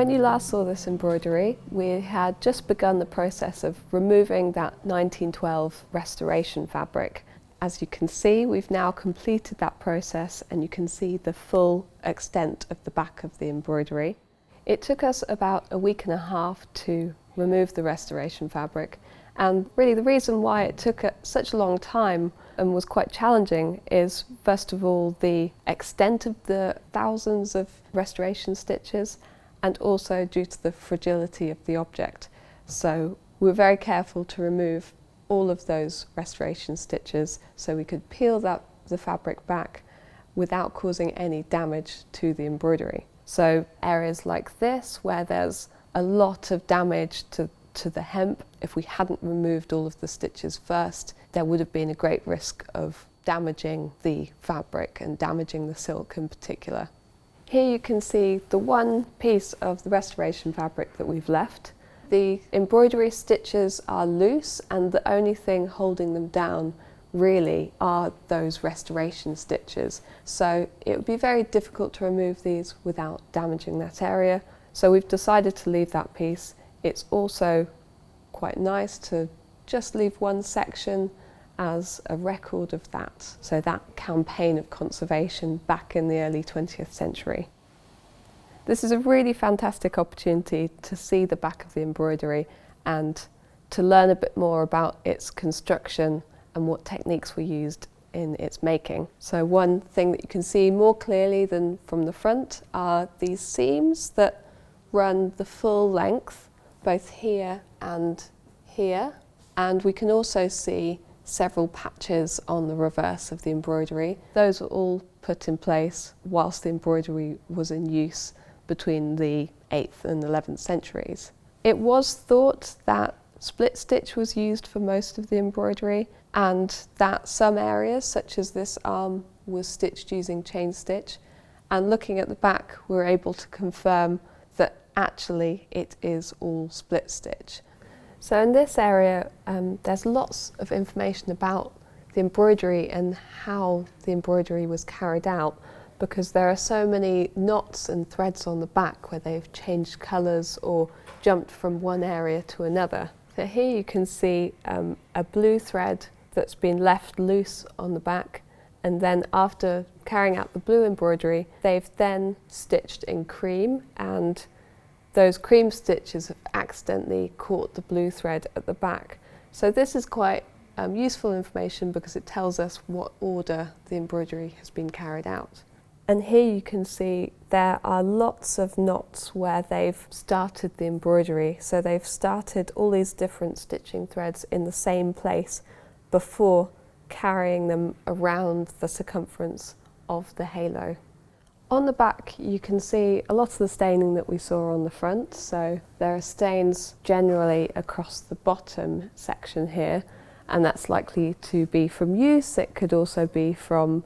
When you last saw this embroidery, we had just begun the process of removing that 1912 restoration fabric. As you can see, we've now completed that process and you can see the full extent of the back of the embroidery. It took us about a week and a half to remove the restoration fabric, and really the reason why it took such a long time and was quite challenging is, first of all, the extent of the thousands of restoration stitches, and also due to the fragility of the object. So we were very careful to remove all of those restoration stitches so we could peel the fabric back without causing any damage to the embroidery. So areas like this, where there's a lot of damage to the hemp, if we hadn't removed all of the stitches first, there would have been a great risk of damaging the fabric and damaging the silk in particular. Here you can see the one piece of the restoration fabric that we've left. The embroidery stitches are loose and the only thing holding them down really are those restoration stitches. So it would be very difficult to remove these without damaging that area. So we've decided to leave that piece. It's also quite nice to just leave one section as a record of that. So that campaign of conservation back in the early 20th century. This is a really fantastic opportunity to see the back of the embroidery and to learn a bit more about its construction and what techniques were used in its making. So one thing that you can see more clearly than from the front are these seams that run the full length, both here and here. And we can also see several patches on the reverse of the embroidery. Those were all put in place whilst the embroidery was in use between the 8th and 11th centuries. It was thought that split stitch was used for most of the embroidery, and that some areas, such as this arm, was stitched using chain stitch. And looking at the back, we're able to confirm that actually it is all split stitch. So in this area, there's lots of information about the embroidery and how the embroidery was carried out, because there are so many knots and threads on the back where they've changed colours or jumped from one area to another. So here you can see a blue thread that's been left loose on the back, and then after carrying out the blue embroidery, they've then stitched in cream, and those cream stitches have accidentally caught the blue thread at the back. So this is quite useful information because it tells us what order the embroidery has been carried out. And here you can see there are lots of knots where they've started the embroidery. So they've started all these different stitching threads in the same place before carrying them around the circumference of the halo. On the back you can see a lot of the staining that we saw on the front. So there are stains generally across the bottom section here, and that's likely to be from use. It could also be from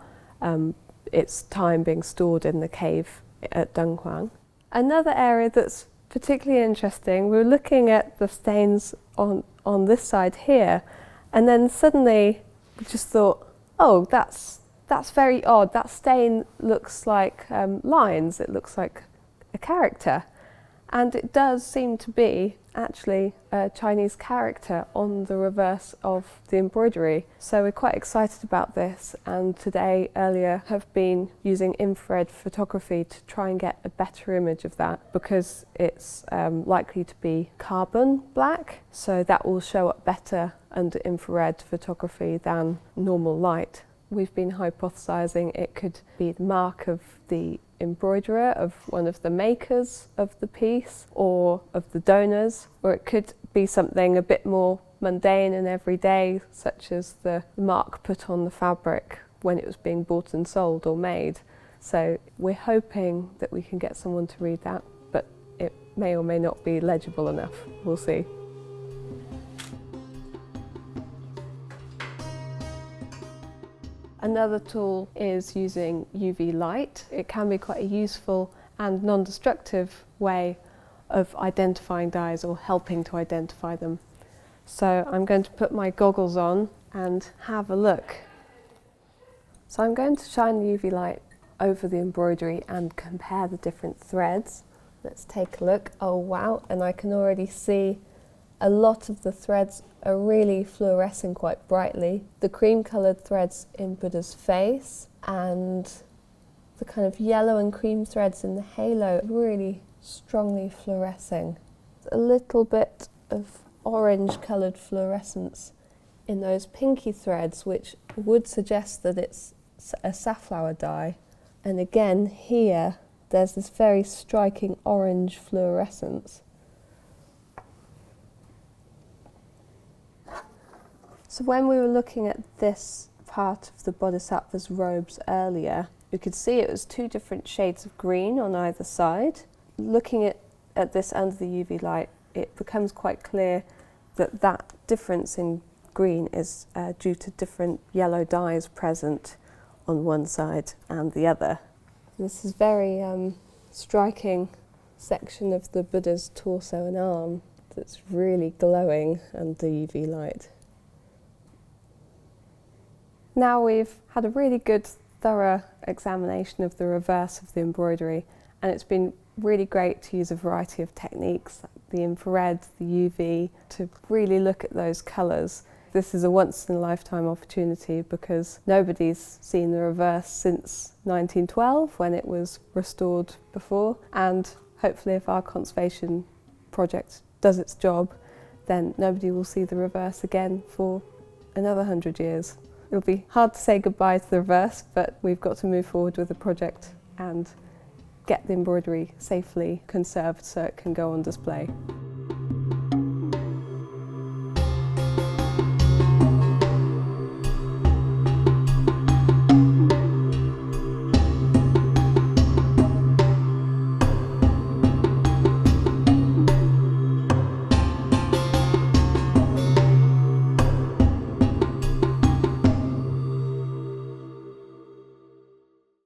its time being stored in the cave at Dunhuang. Another area that's particularly interesting, we were looking at the stains on this side here, and then suddenly we just thought, oh, that's very odd. That stain looks like lines. It looks like a character. And it does seem to be actually a Chinese character on the reverse of the embroidery. So we're quite excited about this, and today, earlier, have been using infrared photography to try and get a better image of that, because it's likely to be carbon black, so that will show up better under infrared photography than normal light. We've been hypothesizing it could be the mark of the embroiderer, of one of the makers of the piece, or of the donors, or it could be something a bit more mundane and everyday, such as the mark put on the fabric when it was being bought and sold or made. So we're hoping that we can get someone to read that, but it may or may not be legible enough. We'll see. Another tool is using UV light. It can be quite a useful and non-destructive way of identifying dyes or helping to identify them. So I'm going to put my goggles on and have a look. So I'm going to shine the UV light over the embroidery and compare the different threads. Let's take a look. Oh wow, and I can already see a lot of the threads are really fluorescing quite brightly. The cream coloured threads in Buddha's face and the kind of yellow and cream threads in the halo really strongly fluorescing. A little bit of orange coloured fluorescence in those pinky threads, which would suggest that it's a safflower dye. And again here there's this very striking orange fluorescence. So when we were looking at this part of the Bodhisattva's robes earlier, you could see it was two different shades of green on either side. Looking at this under the UV light, it becomes quite clear that that difference in green is due to different yellow dyes present on one side and the other. This is very striking section of the Buddha's torso and arm that's really glowing under the UV light. Now we've had a really good, thorough examination of the reverse of the embroidery, and it's been really great to use a variety of techniques, the infrared, the UV, to really look at those colours. This is a once-in-a-lifetime opportunity because nobody's seen the reverse since 1912 when it was restored before, and hopefully if our conservation project does its job, then nobody will see the reverse again for another 100 years. It'll be hard to say goodbye to the reverse, but we've got to move forward with the project and get the embroidery safely conserved so it can go on display.